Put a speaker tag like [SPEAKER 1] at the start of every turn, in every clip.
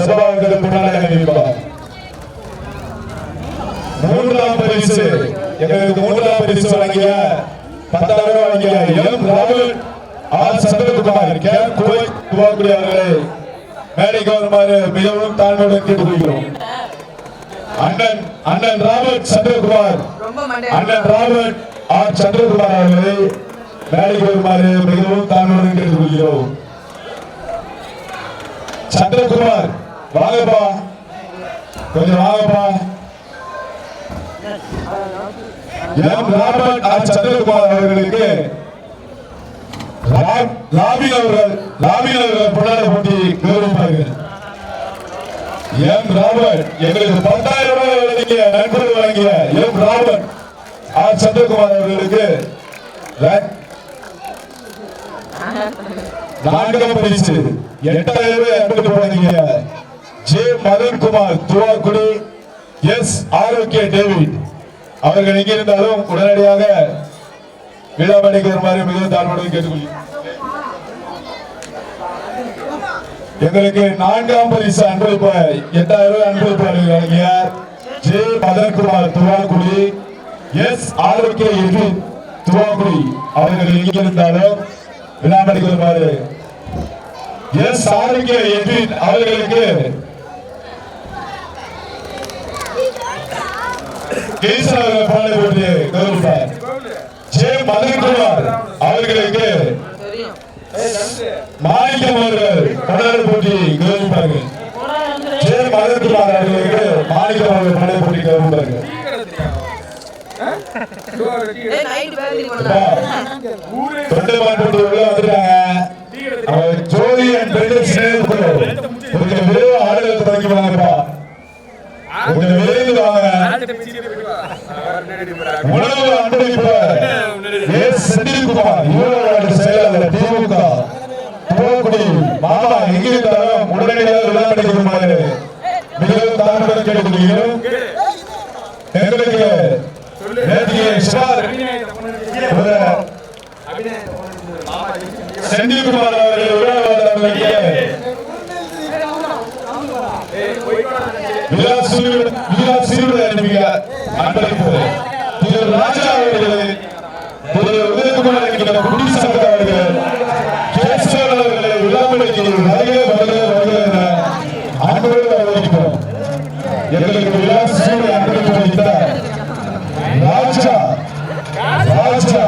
[SPEAKER 1] சபாவுக்கு முன்னாடி நிற்பார். மூன்றாம் பரிசு எங்களுக்கு மூன்றாம் பரிசு வழங்கிய 10,000 வழங்கிய எம் ராகுல் ஆர் சந்திரகுமார் கேம் குவைத் துவாக்குடி அவர்களை மேடைக்கு வருமாறு மிகவும் தாழ்மையுடன் கேட்டுக்கொள்கிறோம். அண்ணன் ராபர்ட் சந்திரகுமார் அண்ணன் ராபர்ட் ஆர் சந்திரகுமார் அவர்களை மேடைக்கு வருமாறு மிகவும் தாழ்மையுடன் கேட்டுக்கொள்கிறோம். சந்திரகுமார் வாங்கப்பா, கொஞ்சம் வாங்கப்பா. எம் ராபர்ட் ஆர் சந்திரகுமார் அவர்களுக்கு லாபின் அவர்கள் பொன்னாட போட்டி கௌரவிப்பார்கள். எம் ராபர்ட் எங்களுக்கு 10,000 ரூபாய் வழங்கிய நண்பர்கள் வழங்கிய எம் ராபர்ட் ஆர் சந்திரகுமார் அவர்களுக்கு 4ஆம் பரிசு 8,000 ரூபாய் அன்பளிப்பு வழங்கிய ஜே மதன்குமார் துவாக்குடி எஸ் ஆரோக்கிய டேவிட் அவர்கள் எங்கிருந்தாலும் உடனடியாக விழாமணிக்கு வருமாறு மிகவும் தாழ்மையுடன் கேட்டுக்கொள்கிறேன். எங்களுக்கு 4ஆம் பரிசு அன்பளிப்பு 8,000 ரூபாய் அன்பளிப்பு வழங்கிய ஜே மதன்குமார் துவாக்குடி எஸ் ஆரோக்கிய துவாக்குடி அவர்கள் எங்கிருந்தாலும் விழாமணிக்கு வருமாறு எஸ் ஆரோக்கிய அவர்களுக்கு ஜே மதன்குமார் அவர்களுக்கு மாணிக்கம் அவர்கள் படகு போட்டி கௌரவிப்பார்கள். ஜே மதன்குமார் அவர்களுக்கு மாணிக்கம் அவர்கள் படகு போட்டி கௌரவிப்பார்கள். ஜோதி கொஞ்சம் விரைவு ஆடுகளை தொடங்கி வாங்கப்பா, கொஞ்சம் விரைந்து வாங்க. உணவு அன்பளிப்பு செந்தில்குமார் செயலாளர் திமுக துவாக்குடி மாமா எங்கிருந்தாலும் உடனடியாக விழாமணிக்குமாறு மிகவும் தாழ்மையுடன் கேட்டுக்கொள்கிறோம். எங்களுக்கு செந்தில்குமார் அன்பளிப்பு திரு ராஜா அவர்கள், திரு உதயகுமார் என்கிற குடி சங்க அவர்கள், கேசவன் அவர்களை விழாமணிக்கு வருகை வருகை வருகை என அன்போடு வரவேற்கிறோம். எங்களுக்கு விழா சூழல் அன்பளிப்பு வைத்த ராஜா ராஜா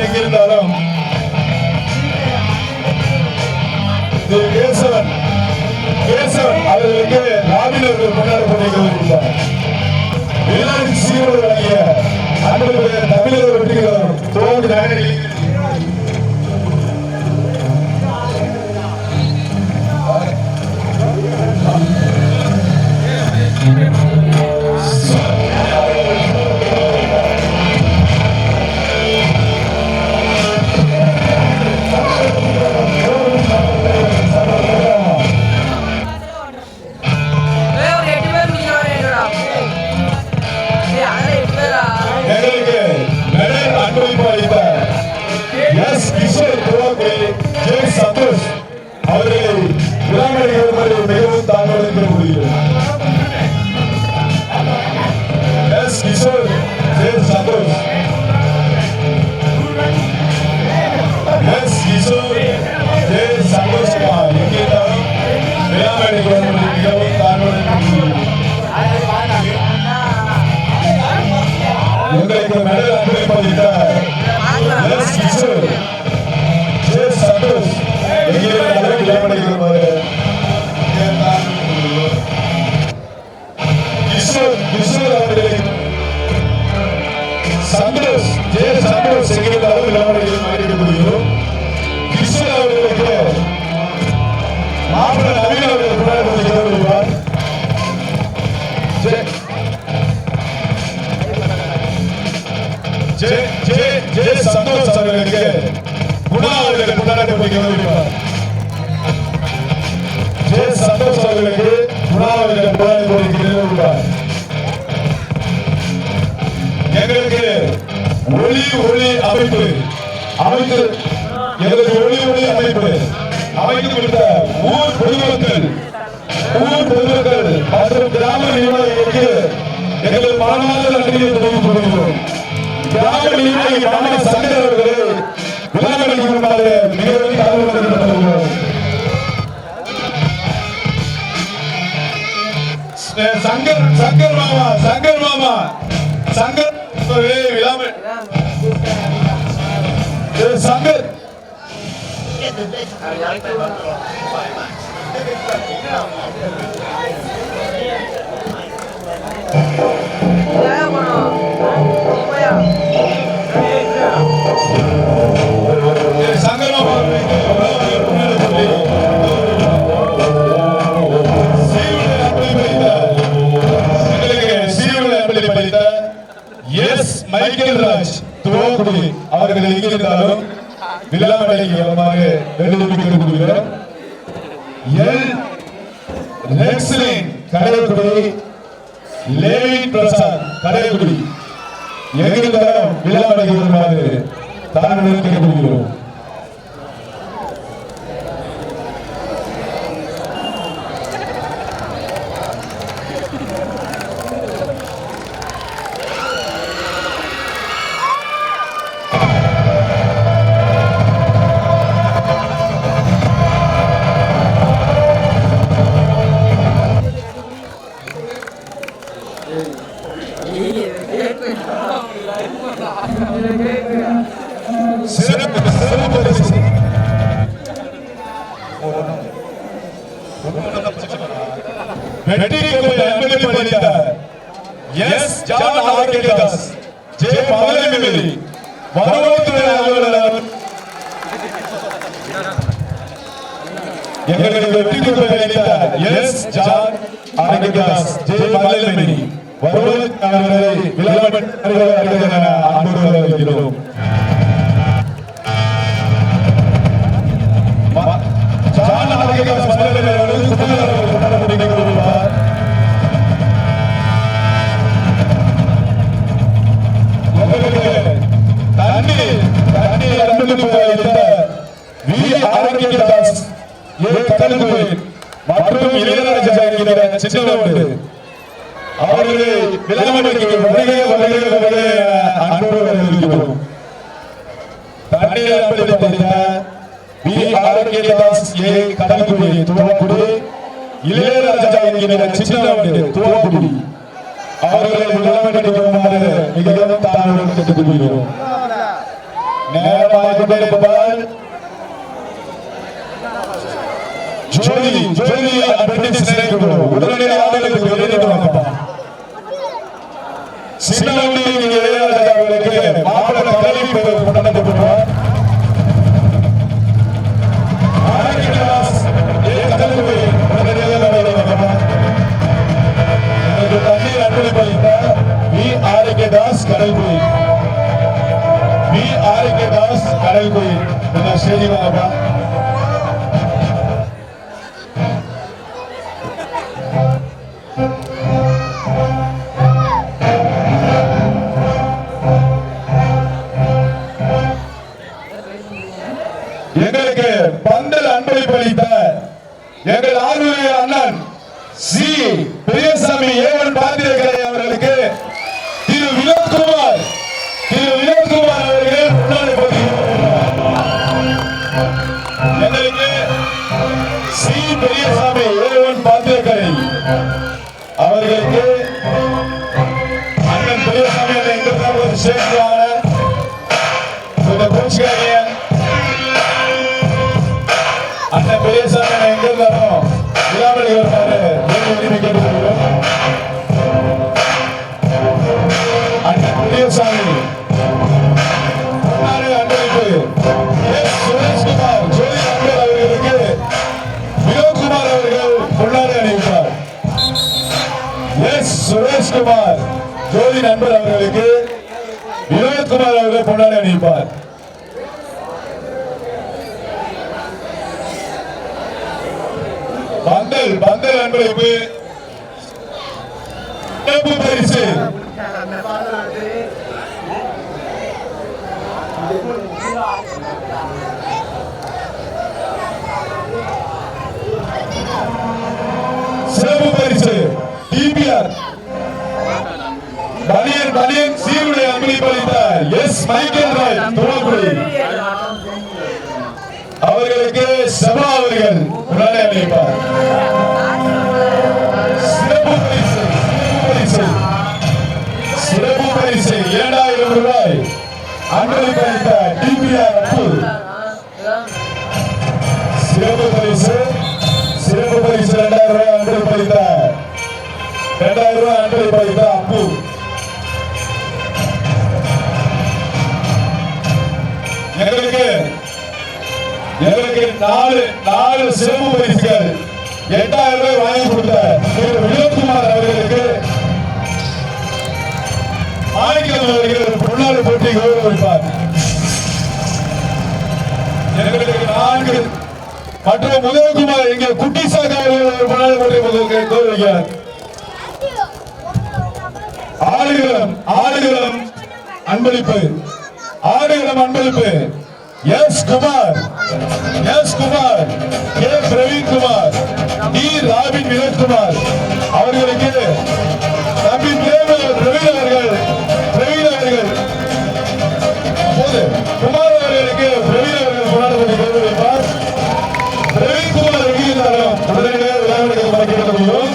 [SPEAKER 1] எங்கிருந்தாலும் கேசவன் அவர்களுக்கு ராபினர்கள் கொண்டாட போட்டிருக்கிறார். வெளிநாட்டு சீரோடு வழங்கிய அன்புடைய தமிழக வெற்றிகளும் தோல்வி நகரில் எங்களுக்கு மெடல் அன்பளித்த எஸ் கிஷோர் ஜே சந்தோஷ் எங்களுக்கு விளையாடுகிறோம். கிஷோர் அவர்களுக்கு சந்தோஷ் ஜே சந்தோஷ் எங்களுக்கு விளையாடுகிறோம். கிஷோர் அவர்களுக்கு மாப்பிள்ள நவீன அவர்கள் சந்தோஷ் அவர்களுக்கு குணா அவர்கள் கொண்டாட முடிக்கிறார். ஜே சந்தோஷ் அவர்களுக்கு குணா அவர்கள் கொண்டாட முடிக்கிறார். எங்களுக்கு ஒளி அமைப்பு எங்களுக்கு ஒளி அமைப்பு அமைத்து கொடுத்த ஊர் பொதுமக்கள் மற்றும் கிராம நிர்வாகிகளுக்கு எங்கள் மனமார்ந்த நன்றியை தெரிவித்துக் கொள்கிறோம். கிராம நிர்வாகி ராம சங்கர் அவர்களே விளையாடுமாறு மிகவும் தாழ்வுகிறோம். சங்கர் மாமா சங்கர் விழாமல் சங்கர் மைக்கேல் ராஜ் துவக்குடி அவர்கள் எங்கிருந்தாலும் விழாமடைக்கு வருமாறு வேண்டுகோள். எல் லெக்ஸ்லின் கடைக்குடி லேவின் பிரசாத் கடைக்குடி எங்கிருந்தாலும் விழாமடைக்கு வருமாறு தாழ்வு கேட்டுக்கொள்கிறோம். மற்றும் இளையராஜா என்கிற சின்னவண்டு அவர்களை விழாமடைக்கு வருகை அன்போடு வரவேற்கிறோம். தண்ணீர் அன்பளித்த வி ஆரோக்கியதாஸ் ஏ கடல்குடி துவக்குடி இளையராஜா என்கிற சின்னவண்டு துவக்குடி அவர்களை விழாமடைக்கு வருமாறு மிகவும் தாழ்வுடன் கேட்டுக்கொள்கிறோம். நேரமாக கொண்டிருப்பதால் ஜோதி உடனடியாக ஆளுநருக்கு வெளியிட்டு சின்னவண்டி இளையராஜாவுக்கு மாவட்ட தலைவி கொண்டாடப்பட்டுள்ளார். தண்ணீர் அன்பளித்த வி ஆரோக்கியதாஸ் கடல்குடி ஸ்ரீனிவாபா எங்களுக்கு பந்தல் அன்பளிப்பளித்த எங்கள் ஆர்வலர் அண்ணன் சி பெரியசாமி ஏவன் பாத்திரக்கரை அவர்களுக்கு திரு வினோத்குமார் அவர்கள் எங்களுக்கு சி பெரியசாமி ஏவன் பாத்திரக்கரை அவர்களுக்கு கோச்சுக்காதீங்க. அண்ணன் பெரியசாமி எங்க இருந்தாலும் விழாமணி வருவாரு. அண்ணன் பெரியசாமி அன்பளிப்பு சுரேஷ்குமார் ஜோதி அன்பர் அவர்களுக்கு வினோத்குமார் அவர்கள் பொன்னாடை அணிவிப்பார். எஸ் சுரேஷ்குமார் ஜோதி நண்பர் அவர்களுக்கு வினோத்குமார் அவர்கள் பொன்னாடை அணிவிப்பார். பந்தல் அன்பளிப்பு பரிசு சிறப்பு பரிசு டிபிஆர் பலியன் சீருடை அன்பளிப்பளித்த எஸ் மைக்கேல் ராய் தோழக்குடி அவர்களுக்கு சபா அவர்கள் முன்னாடி அளிப்பார். சிறப்பு பரிசு 7000 ரூபாய் அன்பளிப்பளித்த டிபிஆர் அப்பு. சிறப்பு பரிசு 2000 ரூபாய் அன்பளிப்பளித்த 2000 ரூபாய் அன்பளிப்பளித்த அப்பு. எங்களுக்கு 4 சிறப்பு பரிசுகள் 8000 ரூபாய் வாங்கி கொடுத்த வினோத்குமார் அவர்களுக்கு மாணிக்கம் அவர்கள் பொன்னாடு போட்டி கௌரவிப்பார். எங்களுக்கு 4 மற்றும் முதல்குமார் இங்கே குட்டிசாக அவர்கள் ஒரு பொன்னாடு போட்டி கௌரவிக்கிறார். ஆடுகளம் அன்பளிப்பு S Kumar K Praveen Kumar D Robin Vinothkumar அவர்களுக்கு தம்பி பிரவீன் அவர்கள் குமார் அவர்களுக்கு பிரவீன் அவர்கள் கொண்டாடப்பட்டு கௌரவிப்பார். பிரவீன் குமார் எங்கிருந்தாலும் உடனடியாக விழாவிற்கு மதிக்க முடியும்.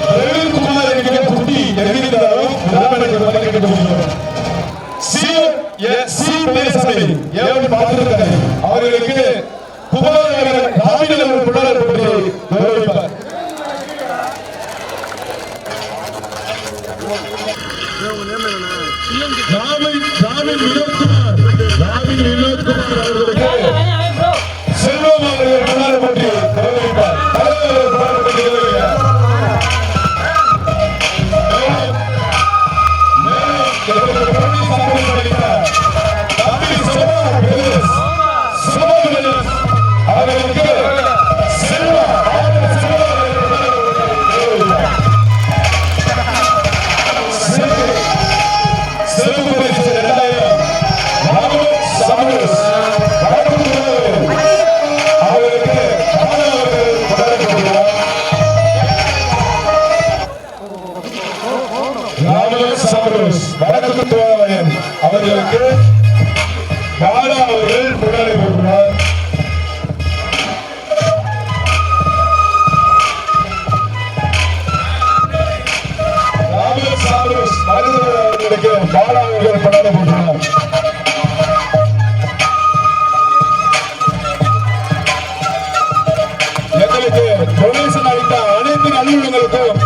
[SPEAKER 1] பிரவீன் குமார் என்கிற குட்டி எங்கிருந்தாலும் விழாவிற்கு மதிக்க முடியும். அவர்களுக்கு குமார் ராமின் அவர்கள் கொண்டாடப்பட்டு கௌரவிப்பார். ராமின் வினோத்குமார் அவர்களுக்கு செல்வம் அவர்கள் கொண்டாடப்பட்டு கௌரவிப்பார். அவர்களுக்கு பாலா அவர்கள் கொண்டாடி போட்டுள்ளார். அவர்களுக்கு பாலா அவர்கள் கொண்டாடி போட்டுள்ளார். எங்களுக்கு டொனேஷன் அளித்த அனைத்து நல்லுள்ளங்களுக்கும்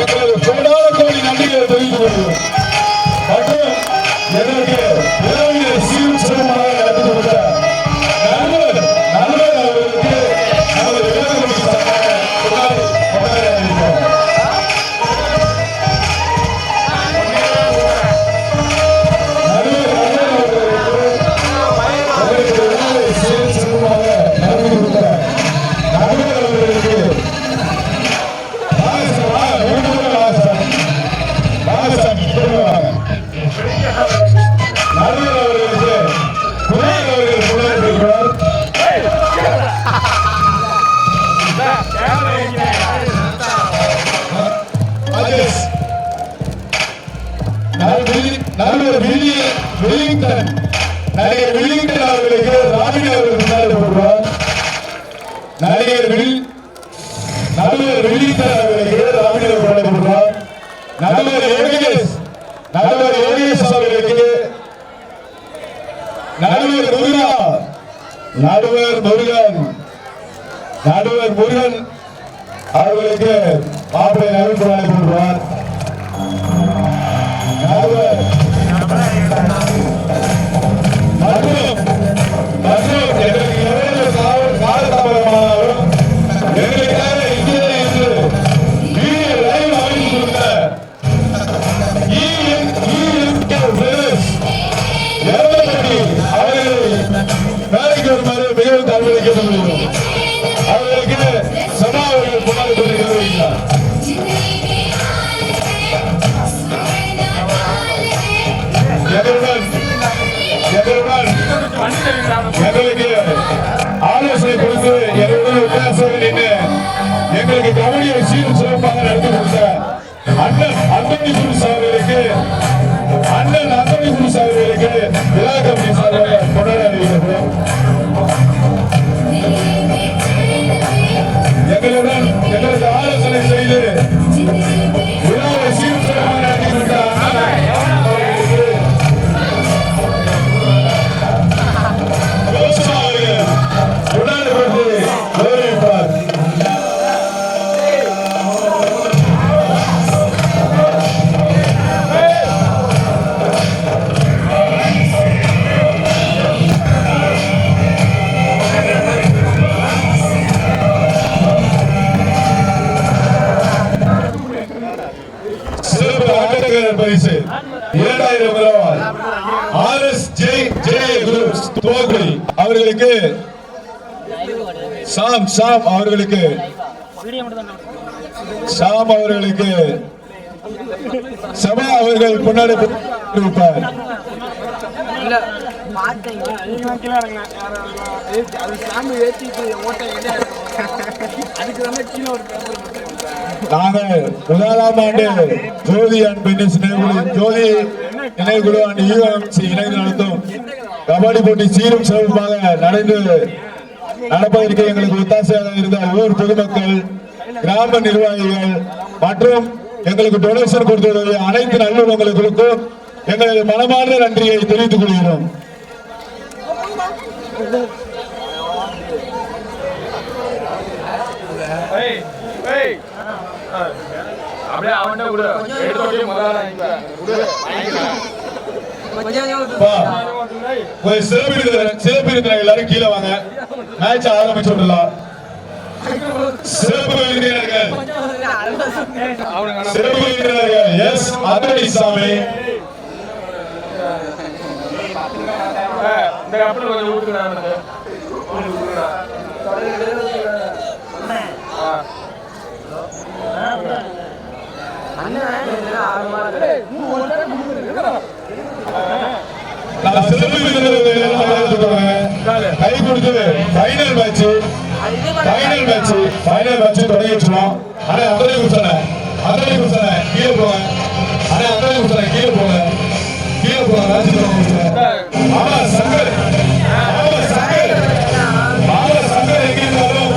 [SPEAKER 1] எங்களது கோடான கோடி நன்றிகளை தெரிவித்துக் கொள்கிறோம். மற்றும் எங்களுக்கு சீரும் சிறப்பாக நடத்தி கொடுத்த நண்பர் அவர்களுக்கு நமது விளக்கமொழி சார்பாக கொண்டாடி அளிக்கிறோம். சீரும் சிறப்பாக நடத்தி கொடுத்த நண்பர் அவர்களுக்கு நடிகர் வில்லிங்டன் அவர்களுக்கு ராமின் அவர்கள் கொண்டாடப்படுவார். நடிகர் வில்லிங்டன் அவர்களுக்கு ராமின் அவர்கள் கொண்டாடப்படுவார். நடுவர் யோகேஷ் அவர்களுக்கு நடுவர் குருநாத் முருகன் அவர்களுக்கு மாப்பிள்ளை நகர்ப்பு வாங்கி கொடுப்பார். மிகவும் தன்மைக்க முடியும். அவர்களுக்கு சபா அவர்கள் பொன்னாடி கொண்டிருக்கிறார். எங்களுக்கு ஆலோசனை கொடுத்து எங்களுடைய வித்தியாசம் நின்று எங்களுக்கு கவனியை சீரும் சிறப்பாக நடத்தி கொடுத்த அண்ணன் அந்தோணி குரு சார்களுக்கு விழா கமிட்டி சார்பாக கொண்டாட அறிவிக்கிறோம். எங்களுக்கு ஆலோசனை செய்து விழாவை சீரும் சிறப்பாக நடத்தி கொடுத்த பரிசு 2000 ரூபாய் அவர்களுக்கு சாம் அவர்களுக்கு சபா அவர்கள் கொண்டாடி இருப்பார். நாங்கள் முதலாம் ஆண்டு ஜோதி அண்ட் பெண்ணிஸ் ஜோதி நினைவுக்குழு அண்ட் யூஎம்சி இணைந்து நடத்தும் கபடி போட்டி சீரும் சிறப்புமாக நடப்பதற்கு எங்களுக்கு ஒத்தாசையாக இருந்த ஊர் பொதுமக்கள், கிராம நிர்வாகிகள் மற்றும் எங்களுக்கு டொனேஷன் கொடுத்துள்ள அனைத்து நல்லுறவுகளுக்கும் எங்களது மனமார்ந்த நன்றியை தெரிவித்துக் கொள்கிறோம். சிறப்பு எல்லாரும் கீழே வாங்க. மேட்ச் ஆரம்பிச்சு விடலாம். சிறப்பு விருந்தினர்கள் எஸ் அந்தோணி சாமி, கை கொடுத்து ஃபைனல் மேட்ச் தொடங்கிடுவோம். ஆனா அந்தோணி குசனை கீழே போங்க. ஆமா சங்கர் எங்க இருந்தாலும்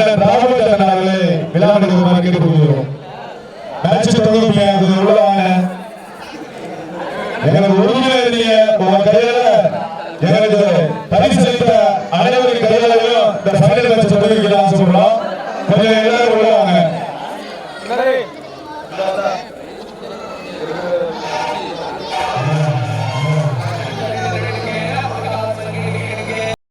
[SPEAKER 1] அண்ணன் ராகுல் அண்ணன் அவர்களை விழாவிற்கு கேட்டுக்கொள்கிறோம். மேட்ச் தொடங்கிய உள்ளாங்க எங்களுக்கு உறுதியாக உங்க கையில எங்களுக்கு பரிசளித்த